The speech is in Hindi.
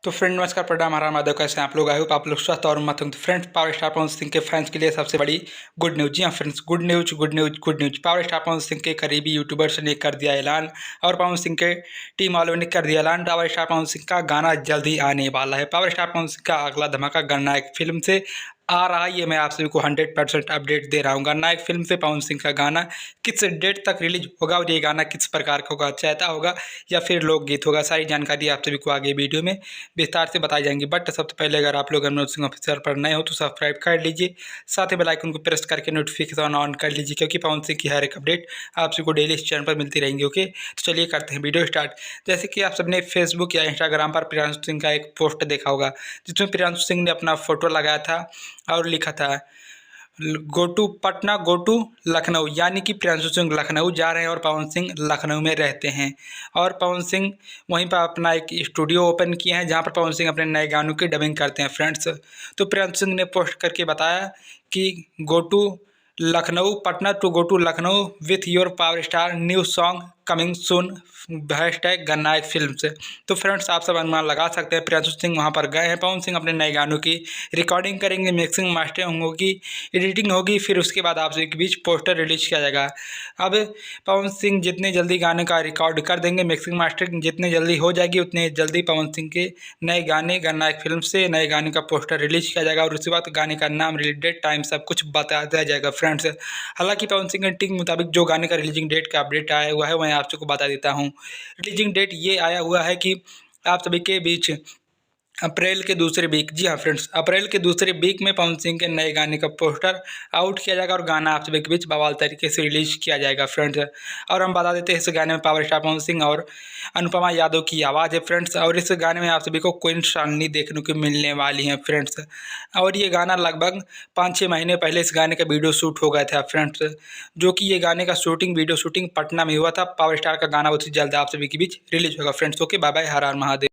तो फ्रेंड नमस्कार, प्रणाम, हरा माधव। कैसे हैं आप लोग? आई होप आप लोग स्वस्थ और मत होंगे। तो friends, power star Pawan Singh के फैंस के लिए सबसे बड़ी गुड न्यूज। जी हाँ friends, good news good news good news. Power star Pawan Singh के करीबी यूट्यूबर्स ने कर दिया ऐलान और पवन सिंह के टीम वालों ने कर दिया ऐलान। पावर स्टार पवन सिंह का गाना जल्द ही आने वाला है। पावर स्टार पवन सिंह का अगला धमाका गणनायक फिल्म से आ रहा है। ये मैं आप सभी को 100% अपडेट दे रहा हूँ। गणनायक फिल्म से पवन सिंह का गाना किस डेट तक रिलीज होगा और ये गाना किस प्रकार का होगा, चैता होगा या फिर लोकगीत होगा, सारी जानकारी आप सभी को आगे वीडियो में विस्तार से बताई जाएंगी। बट सबसे पहले अगर आप लोग मनोज सिंह ऑफिशियल पर नए हो तो सब्सक्राइब कर लीजिए, साथ ही बेल आइकन को प्रेस करके नोटिफिकेशन ऑन कर लीजिए, क्योंकि पवन सिंह की हर एक अपडेट आप सभी को डेली इस चैनल पर मिलती रहेंगी। ओके, तो चलिए करते हैं वीडियो स्टार्ट। जैसे कि आप सबने फेसबुक या इंस्टाग्राम पर प्रियांशु सिंह का एक पोस्ट देखा होगा, जिसमें प्रियांशु सिंह ने अपना फोटो लगाया था और लिखा था go to Patna, go to Lucknow, यानी कि प्रियांशु सिंह लखनऊ जा रहे हैं और पवन सिंह लखनऊ में रहते हैं। और पवन सिंह वहीं पर अपना एक स्टूडियो ओपन किए हैं, जहां पर पवन सिंह अपने नए गानों की डबिंग करते हैं फ्रेंड्स। तो प्रियांशु सिंह ने पोस्ट करके बताया कि go to Lucknow, Patna to go to Lucknow with your power star, new song coming soon, hashtag Gananayak film से। तो फ्रेंड्स, आप सब अनुमान लगा सकते हैं प्रियांशु सिंह वहां पर गए हैं। पवन सिंह अपने नए गानों की रिकॉर्डिंग करेंगे, मिक्सिंग मास्टरिंग होगी, एडिटिंग होगी, फिर उसके बाद आप सभी के बीच पोस्टर रिलीज किया जाएगा। अब पवन सिंह जितने जल्दी गाने का रिकॉर्ड कर देंगे, मिक्सिंग मास्टरिंग जितनी जल्दी हो जाएगी, उतने जल्दी पवन सिंह के नए गाने गणनायक फिल्म से नए गाने का पोस्टर रिलीज किया जाएगा और उसके बाद गाने का नाम, रिलीज डेट, टाइम सब कुछ बता दिया जाएगा फ्रेंड्स। हालांकि पवन सिंह के टीम के मुताबिक जो गाने का रिलीजिंग डेट का अपडेट आया हुआ है, मैं आप सबको बता देता हूँ। रिलीजिंग डेट ये आया हुआ है कि आप सभी के बीच अप्रैल के दूसरे वीक, जी हाँ फ्रेंड्स, अप्रैल के दूसरे वीक में पवन सिंह के नए गाने का पोस्टर आउट किया जाएगा और गाना आप सभी के बीच बवाल तरीके से रिलीज किया जाएगा फ्रेंड्स। और हम बता देते हैं, इस गाने में पावर स्टार पवन सिंह और अनुपमा यादव की आवाज़ है फ्रेंड्स। और इस गाने में आप सभी को क्वीन शालिनी देखने को मिलने वाली हैं फ्रेंड्स। और ये गाना लगभग 5-6 महीने पहले इस गाने का वीडियो शूट हो गया था फ्रेंड्स, जो कि ये गाने का वीडियो शूटिंग पटना में हुआ था। पावर स्टार का गाना बहुत ही जल्द आप सभी के बीच रिलीज होगा फ्रेंड्स। ओके, बाय बाय, हर हर महादेव।